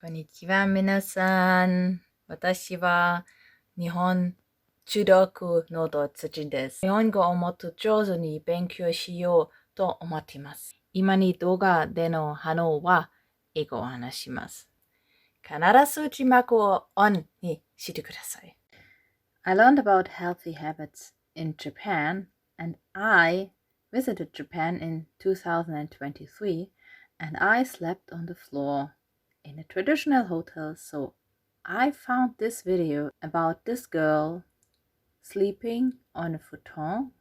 こんにちは、皆さん。私は日本中学の土です。日本語をもっと上手に勉強しようと思っています。今に動画での反応は英語を話します。必ず字幕をオンにしてください。I learned about healthy habits in Japan, and I visited Japan in 2023, and I slept on the floor in a traditional hotel, so I found this video about this girl sleeping on a futon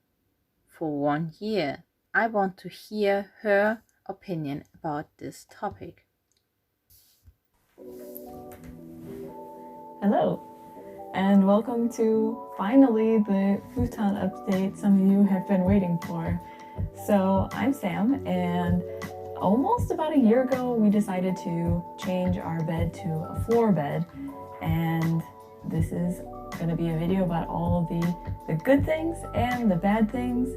for 1 year. I want to hear her opinion about this topic. Hello, and welcome to finally the Futon update some of you have been waiting for. So I'm Sam, and almost about a year ago we decided to change our bed to a floor bed, and this is going to be a video about all the good things and the bad things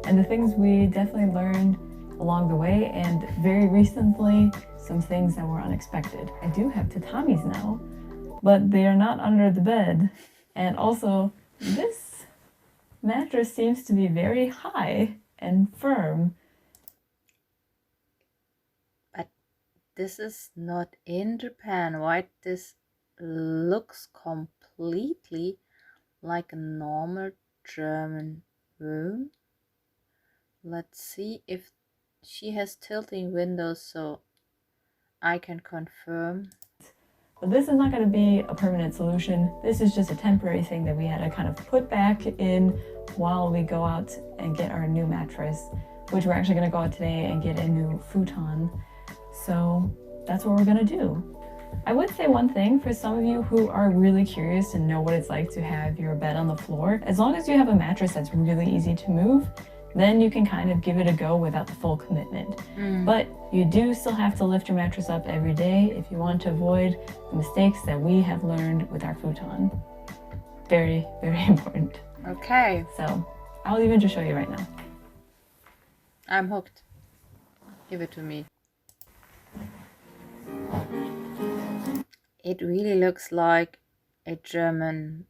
and the things we definitely learned along the way, and very recently some things that were unexpected. I do have tatamis now, but they are not under the bed, and also this mattress seems to be very high and firm. But this is not in Japan, right? This looks completely like a normal German room. Let's see if she has tilting windows so I can confirm. But this is not going to be a permanent solution. This is just a temporary thing that we had to kind of put back in while we go out and get our new mattress, which we're actually going to go out today and get a new futon. So that's what we're going to do. I would say one thing for some of you who are really curious to know what it's like to have your bed on the floor. As long as you have a mattress that's really easy to move, then you can kind of give it a go without the full commitment. But you do still have to lift your mattress up every day if you want to avoid the mistakes that we have learned with our futon. Very, very important. Okay. So I'll even just show you right now. I'm hooked. Give it to me. It really looks like a German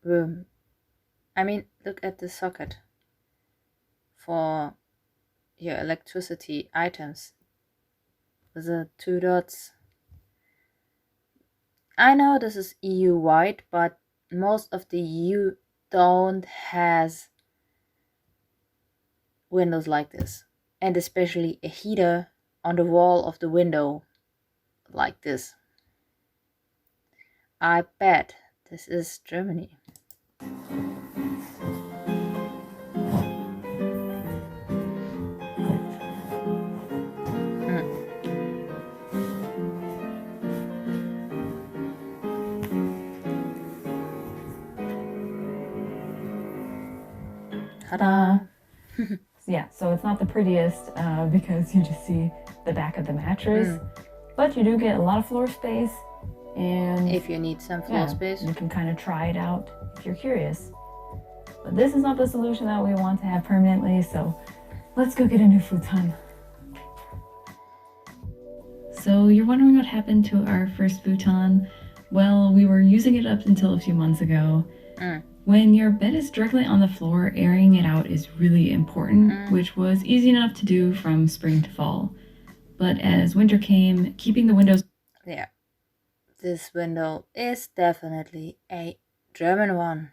room. I mean, look at the socket for your electricity items with the 2 dots. I know this is EU wide, but most of the EU don't has windows like this, and especially a heater on the wall of the window like this. I bet this is Germany. Ta-da! Yeah, so it's not the prettiest because you just see the back of the mattress, but you do get a lot of floor space, and if you need some floor space, you can kind of try it out if you're curious. But this is not the solution that we want to have permanently, so let's go get a new futon. So you're wondering what happened to our first futon? Well, we were using it up until a few months ago. When your bed is directly on the floor, airing it out is really important, which was easy enough to do from spring to fall. But as winter came, keeping the windows this window is definitely a German one.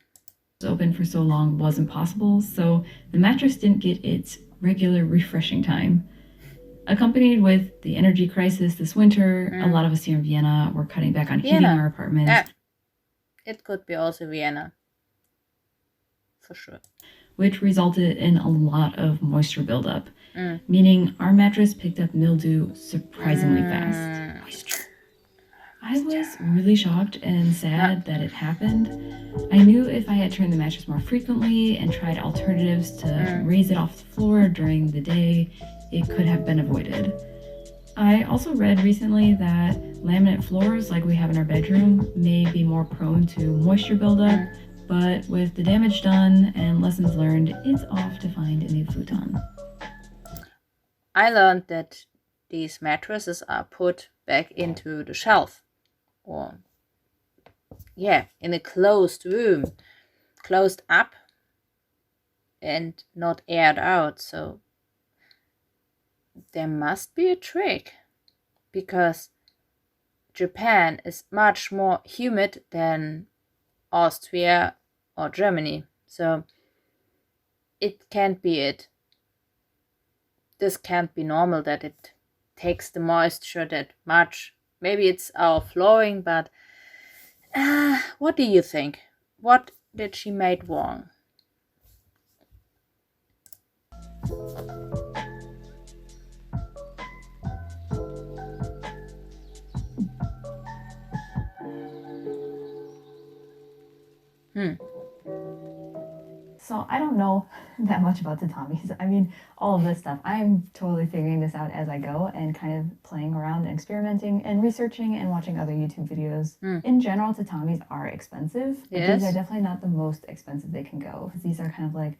Open for so long wasn't possible, so the mattress didn't get its regular refreshing time. Accompanied with the energy crisis this winter, a lot of us here in Vienna were cutting back on heating our apartments. It could be also Vienna. For sure. Which resulted in a lot of moisture buildup, meaning our mattress picked up mildew surprisingly fast. Moisture. I was really shocked and sad that it happened. I knew if I had turned the mattress more frequently and tried alternatives to raise it off the floor during the day, it could have been avoided. I also read recently that laminate floors like we have in our bedroom may be more prone to moisture buildup, but with the damage done and lessons learned, it's off to find a new futon. I learned that these mattresses are put back into the shelf or yeah, in a closed room, closed up and not aired out. So there must be a trick, because Japan is much more humid than Austria or Germany. So it can't be it. This can't be normal that it takes the moisture that much. Maybe it's our flooring, but what do you think? What did she make wrong? So I don't know that much about tatamis. I mean, all of this stuff, I'm totally figuring this out as I go and kind of playing around and experimenting and researching and watching other YouTube videos. In general, tatamis are expensive, but these are definitely not the most expensive they can go. These are kind of like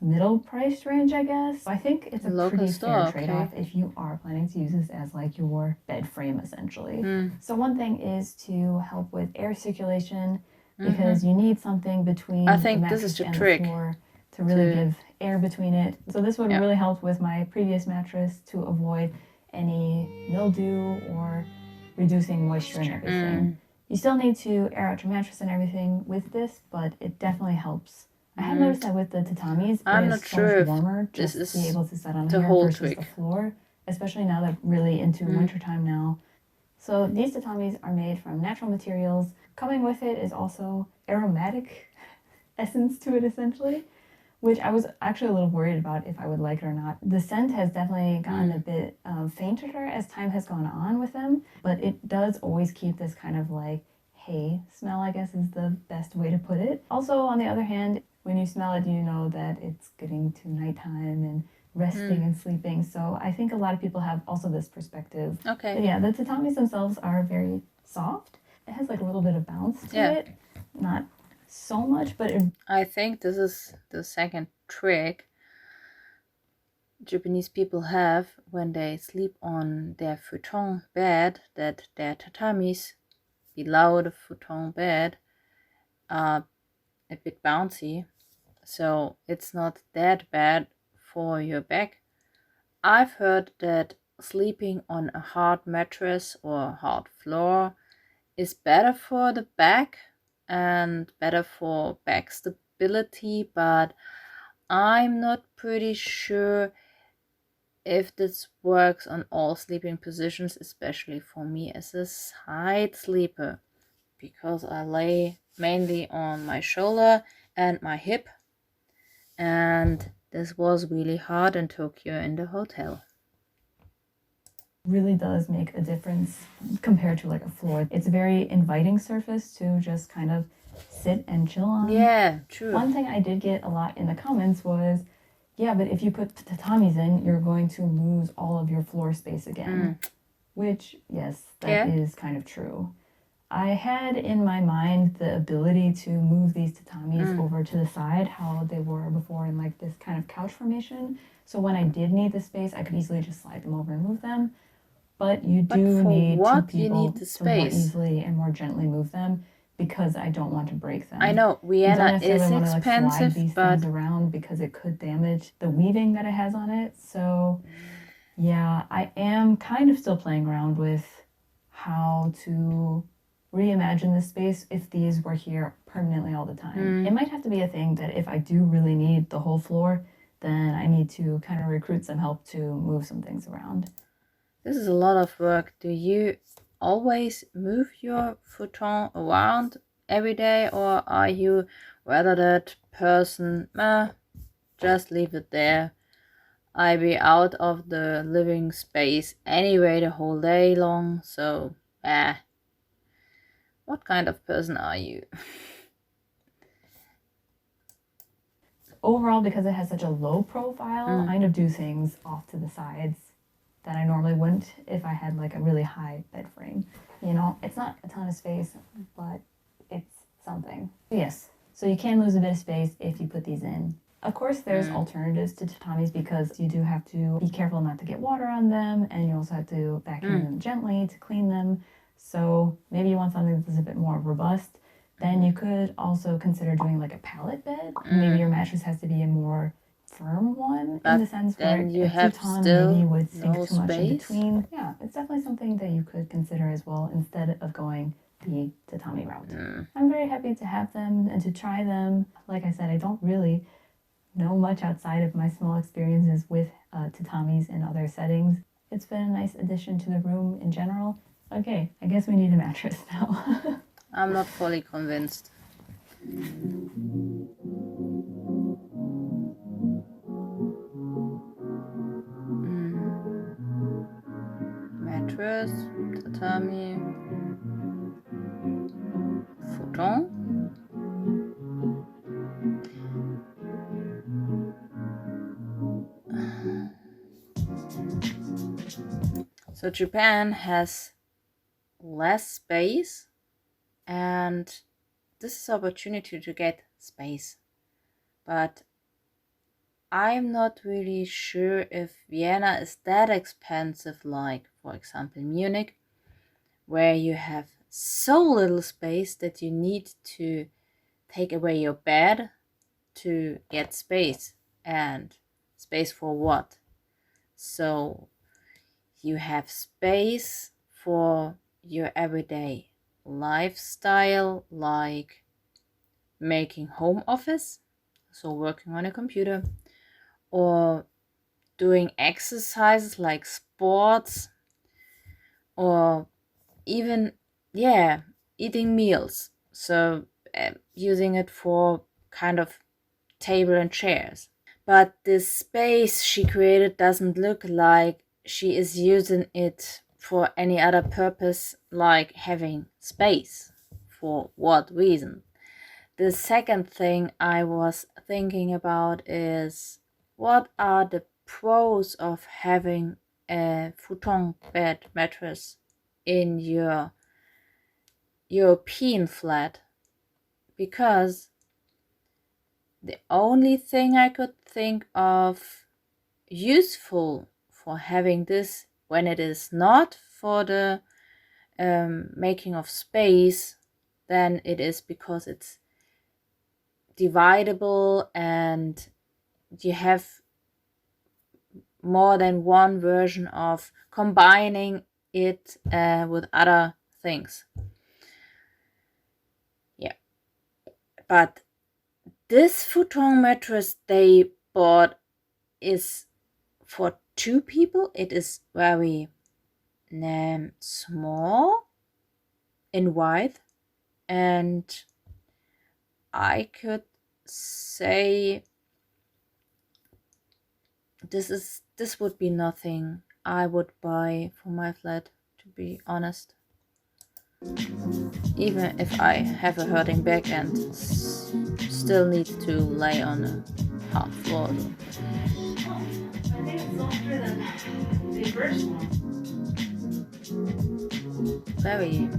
middle price range, I guess. So I think it's a pretty fair trade-off if you are planning to use this as like your bed frame, essentially. So one thing is to help with air circulation, because you need something between the mattress and the floor to really give air between it. So this would really help with my previous mattress to avoid any mildew or reducing moisture and everything. You still need to air out your mattress and everything with this, but it definitely helps. I have noticed that with the tatamis, it is so much warmer just to be able to sit on here versus the floor, especially now that really into wintertime now. So these tatamis are made from natural materials. Coming with it is also aromatic essence to it, essentially, which I was actually a little worried about if I would like it or not. The scent has definitely gotten a bit fainter as time has gone on with them, but it does always keep this kind of like hay smell, I guess is the best way to put it. Also, on the other hand, when you smell it, you know that it's getting to nighttime and resting and sleeping. So I think a lot of people have also this perspective. Okay. But yeah, the tatamis themselves are very soft. It has like a little bit of bounce to it. Not so much, but I think this is the second trick Japanese people have when they sleep on their futon bed, that their tatamis below the futon bed are a bit bouncy. So it's not that bad for your back. I've heard that sleeping on a hard mattress or hard floor is better for the back and better for back stability, but I'm not pretty sure if this works on all sleeping positions, especially for me as a side sleeper, because I lay mainly on my shoulder and my hip, and this was really hard in Tokyo in the hotel. Really does make a difference compared to like a floor. It's a very inviting surface to just kind of sit and chill on. Yeah, true. One thing I did get a lot in the comments was, yeah, but if you put tatamis in, you're going to lose all of your floor space again. Which, yes, that is kind of true. I had in my mind the ability to move these tatamis over to the side, how they were before in like this kind of couch formation. So when I did need the space, I could easily just slide them over and move them. But you do need two people to more easily and more gently move them, because I don't want to break them. I know Vienna is expensive, want to, like, slide these things around because it could damage the weaving that it has on it. So yeah, I am kind of still playing around with how to reimagine the space if these were here permanently all the time. It might have to be a thing that if I do really need the whole floor, then I need to kind of recruit some help to move some things around. This is a lot of work. Do you always move your futon around every day, or are you rather that person, just leave it there? I be out of the living space anyway the whole day long, so what kind of person are you? Overall, because it has such a low profile, I kind of do things off to the sides that I normally wouldn't if I had like a really high bed frame. You know, it's not a ton of space, but it's something. Yes, so you can lose a bit of space if you put these in. Of course, there's alternatives to tatamis, because you do have to be careful not to get water on them, and you also have to vacuum them gently to clean them. So maybe you want something that's a bit more robust. Then you could also consider doing like a pallet bed. Maybe your mattress has to be a more firm one in the sense where then you a have futon still maybe would sink no too much in space. between. Yeah, it's definitely something that you could consider as well instead of going the tatami route. I'm very happy to have them and to try them. Like I said, I don't really know much outside of my small experiences with tatamis in other settings. It's been a nice addition to the room in general. Okay, I guess we need a mattress now. I'm not fully convinced. Mattress, tatami, futon. So Japan has less space, and this is opportunity to get space. But I'm not really sure if Vienna is that expensive, like, for example, Munich, where you have so little space that you need to take away your bed to get space. And space for what? So you have space for your everyday lifestyle, like making home office, so working on a computer, or doing exercises like sports, or even, eating meals. So using it for kind of table and chairs. But this space she created doesn't look like she is using it for any other purpose, like having space. For what reason? The second thing I was thinking about is, what are the pros of having a futon bed mattress in your European flat? Because the only thing I could think of useful for having this, when it is not for the making of space, then it is because it's dividable and you have more than one version of combining it with other things. Yeah, but this futon mattress they bought is for 2 people. It is very small in width, and I could say this would be nothing I would buy for my flat, to be honest. Even if I have a hurting back and still need to lay on a hard floor. I think it's softer than the first one. Very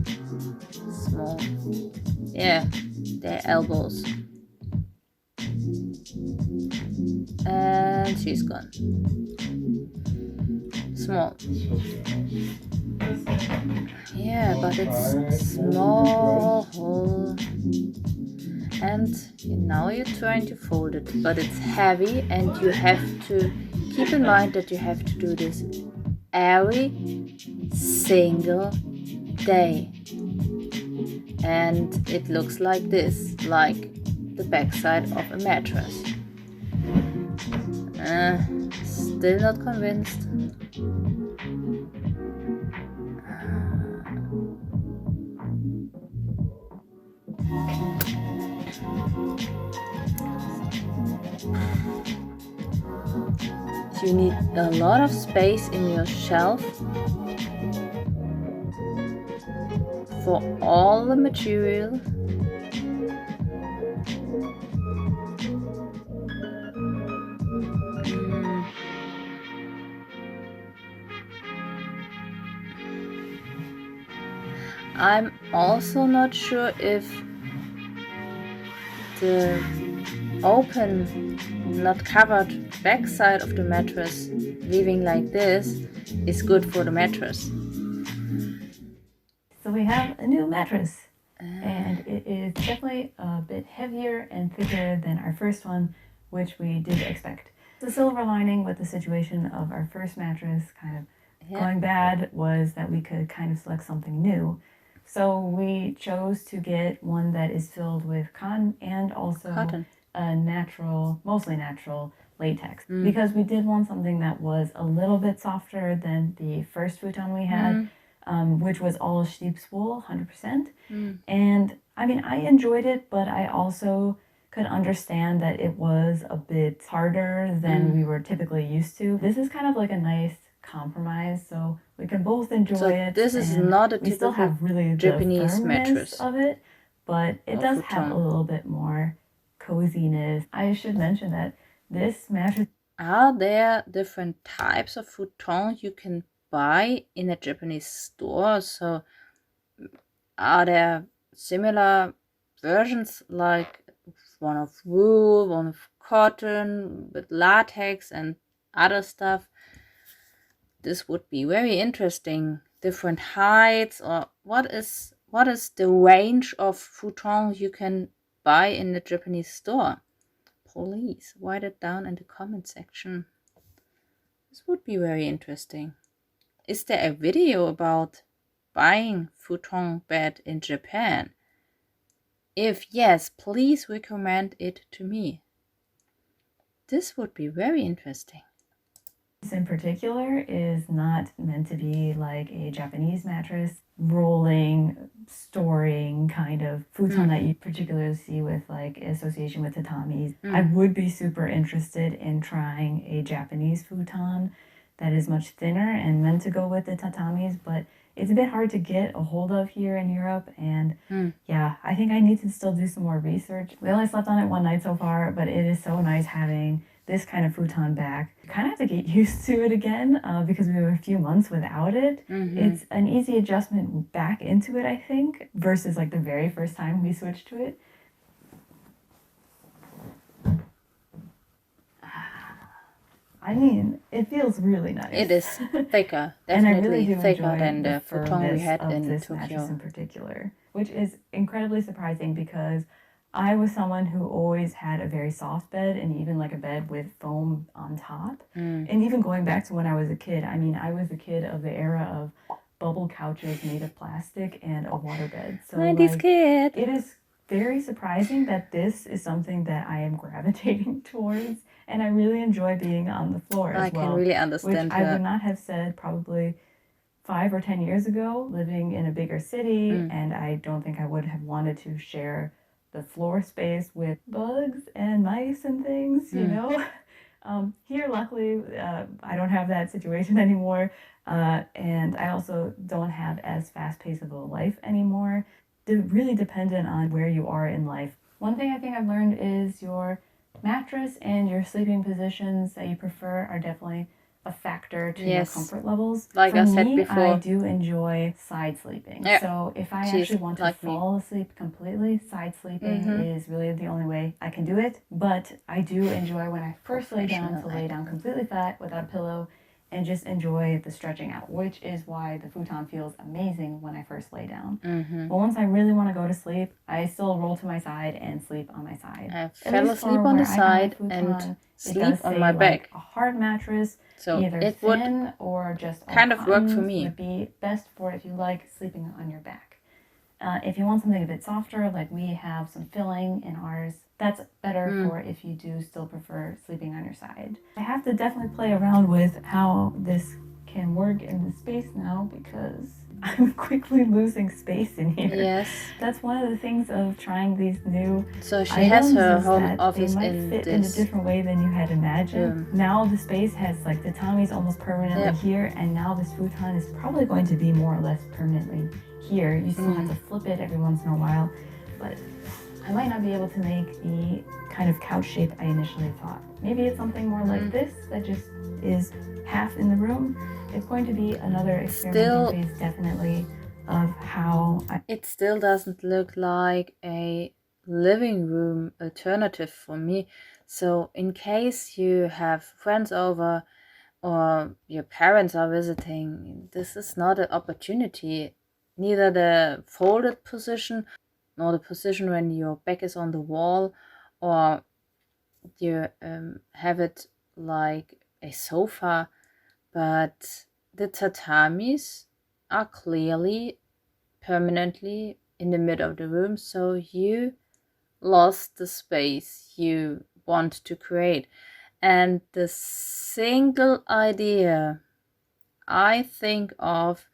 small. Yeah, their elbows. And she's gone. Small. Yeah, but it's small. And now you're trying to fold it, but it's heavy, and you have to keep in mind that you have to do this every single day. And it looks like this, like the backside of a mattress. Still not convinced. You need a lot of space in your shelf for all the material. I'm also not sure if the open, not covered backside of the mattress, leaving like this, is good for the mattress. So we have a new mattress, and it is definitely a bit heavier and thicker than our first one, which we did expect. The silver lining with the situation of our first mattress kind of going bad was that we could kind of select something new. So we chose to get one that is filled with cotton and also Cotton. a natural, mostly natural latex, because we did want something that was a little bit softer than the first futon we had, which was all sheep's wool, 100%. And I mean, I enjoyed it, but I also could understand that it was a bit harder than we were typically used to. This is kind of like a nice compromise, so we can both enjoy So it. this is and not a we still typical have really Japanese the firmness mattress of it, but it or does have a futon. little bit more coziness. I should mention that this mattress. Are there different types of futon you can buy in a Japanese store? So are there similar versions, like one of wool, one of cotton, with latex and other stuff? This would be very interesting. Different heights, or what is the range of futon you can buy in the Japanese store? Please write it down in the comment section. This would be very interesting. Is there a video about buying futon bed in Japan? If yes, please recommend it to me. This would be very interesting. This in particular is not meant to be like a Japanese mattress, rolling, storing kind of futon that you particularly see with like association with tatamis. I would be super interested in trying a Japanese futon that is much thinner and meant to go with the tatamis, but it's a bit hard to get a hold of here in Europe. And yeah, I think I need to still do some more research. We only slept on it one night so far, but it is so nice having this kind of futon back. You kind of have to get used to it again because we were a few months without it. It's an easy adjustment back into it, I think, versus like the very first time we switched to it. I mean, it feels really nice. It is thicker, and I definitely really do thicker enjoy than the futon we firmness had of in this mattress Tokyo. in particular, which is incredibly surprising because I was someone who always had a very soft bed, and even like a bed with foam on top. And even going back to when I was a kid, I mean, I was a kid of the era of bubble couches made of plastic and a waterbed. So 90s like, kid. it is very surprising that this is something that I am gravitating towards, and I really enjoy being on the floor as well. I can really understand which I would not have said probably 5 or 10 years ago, living in a bigger city, and I don't think I would have wanted to share the floor space with bugs and mice and things, you know. Here, luckily, I don't have that situation anymore, and I also don't have as fast-paced of a life anymore. They're really dependent on where you are in life. One thing I think I've learned is your mattress and your sleeping positions that you prefer are definitely a factor to your comfort levels. Like For I said me, before, I do enjoy side sleeping. So if I actually want to fall asleep completely, side sleeping is really the only way I can do it. But I do enjoy when I first lay down to lay down completely flat without a pillow and just enjoy the stretching out, which is why the futon feels amazing when I first lay down. But once I really want to go to sleep, I still roll to my side and sleep on my side. I fell asleep on the side and sleep on my back. A hard mattress, so either it thin would or just kind of work for me. Would be best for if you like sleeping on your back. If you want something a bit softer, like we have some filling in ours, that's better for if you do still prefer sleeping on your side. I have to definitely play around with how this can work in the space now because I'm quickly losing space in here. Yes. That's one of the things of trying these new So she has her home office they might in fit this in a different way than you had imagined. Now the space has like the tatamis almost permanently here, and now this futon is probably going to be more or less permanently here. You still have to flip it every once in a while, but I might not be able to make the kind of couch shape I initially thought. Maybe it's something more like this that just is half in the room. It's going to be another experimenting phase, definitely, of how it still doesn't look like a living room alternative for me. So in case you have friends over or your parents are visiting, this is not an opportunity neither the folded position nor the position when your back is on the wall, or you have it like a sofa, but the tatamis are clearly permanently in the middle of the room, so you lost the space you want to create. And the single idea I think of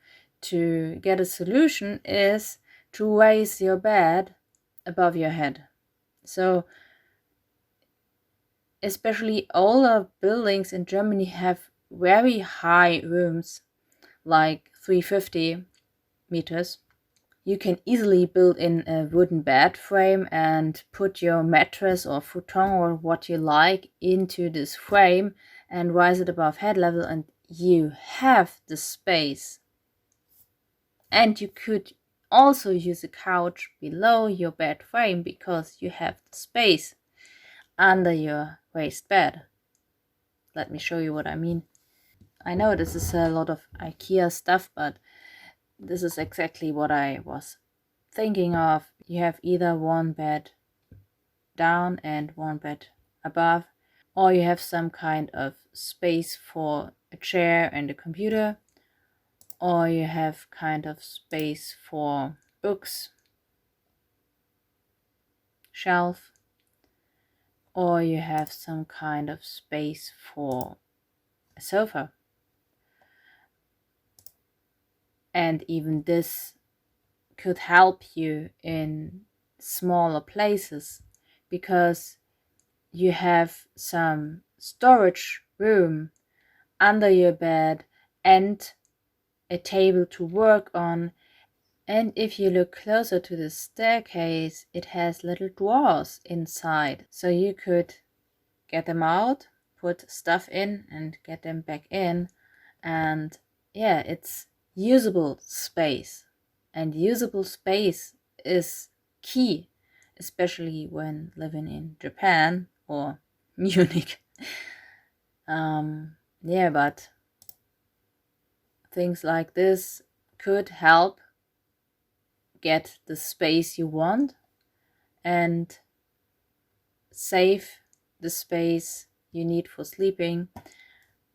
to get a solution is to raise your bed above your head. So especially older buildings in Germany have very high rooms, like 350 meters. You can easily build in a wooden bed frame and put your mattress or futon or what you like into this frame and rise it above head level, and you have the space. And you could also use a couch below your bed frame because you have the space under your raised bed. Let me show you what I mean. I know this is a lot of IKEA stuff, but this is exactly what I was thinking of. You have either one bed down and one bed above, or you have some kind of space for a chair and a computer, or you have kind of space for books, shelf, or you have some kind of space for a sofa. And even this could help you in smaller places because you have some storage room under your bed and a table to work on. And if you look closer to the staircase, it has little drawers inside, so you could get them out, put stuff in and get them back in. And yeah, it's usable space, and usable space is key, especially when living in Japan or Munich. Yeah, but things like this could help get the space you want and save the space you need for sleeping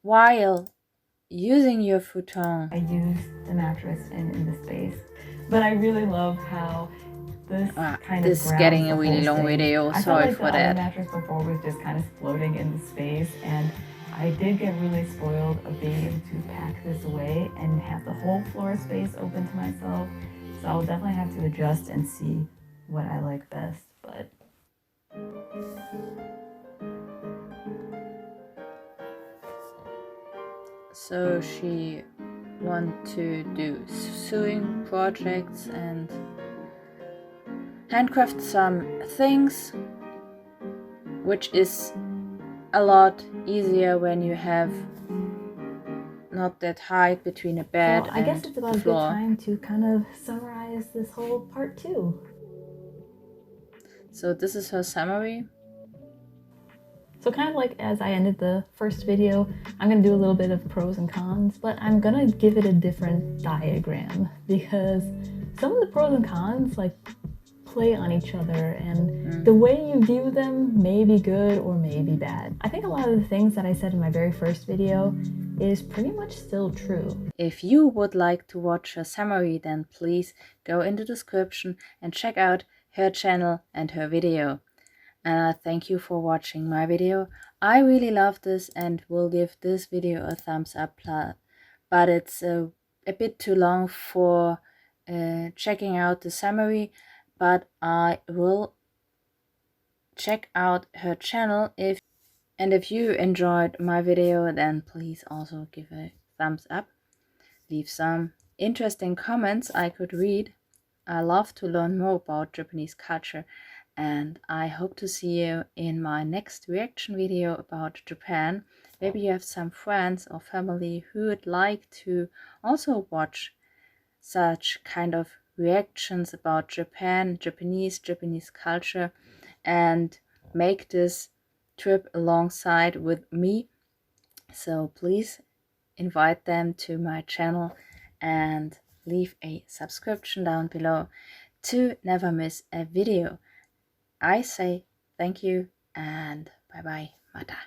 while using your futon. I use the mattress in the space, but I really love how this kind this of is getting grounds a the really whole long thing. video. I Sorry felt like for the that. other mattress before was just kind of floating in the space, and I did get really spoiled of being able to pack this away and have the whole floor space open to myself. So I'll definitely have to adjust and see what I like best. But so she want to do sewing projects and handcraft some things, which is a lot easier when you have not that height between a bed so and I guess it's about a good floor. time to kind of summarize this whole part 2. So this is her summary. So kind of like as I ended the first video, I'm going to do a little bit of pros and cons, but I'm going to give it a different diagram because some of the pros and cons like play on each other, and the way you view them may be good or may be bad. I think a lot of the things that I said in my very first video is pretty much still true. If you would like to watch her summary, then please go in the description and check out her channel and her video. Thank you for watching my video. I really love this and will give this video a thumbs up, but it's a bit too long for checking out the summary, but I will check out her channel. If you enjoyed my video, then please also give a thumbs up. Leave some interesting comments I could read. I love to learn more about Japanese culture, and I hope to see you in my next reaction video about Japan. Maybe you have some friends or family who would like to also watch such kind of reactions about Japan, Japanese culture, and make this trip alongside with me. So please invite them to my channel and leave a subscription down below to never miss a video. I say thank you and bye bye, mata.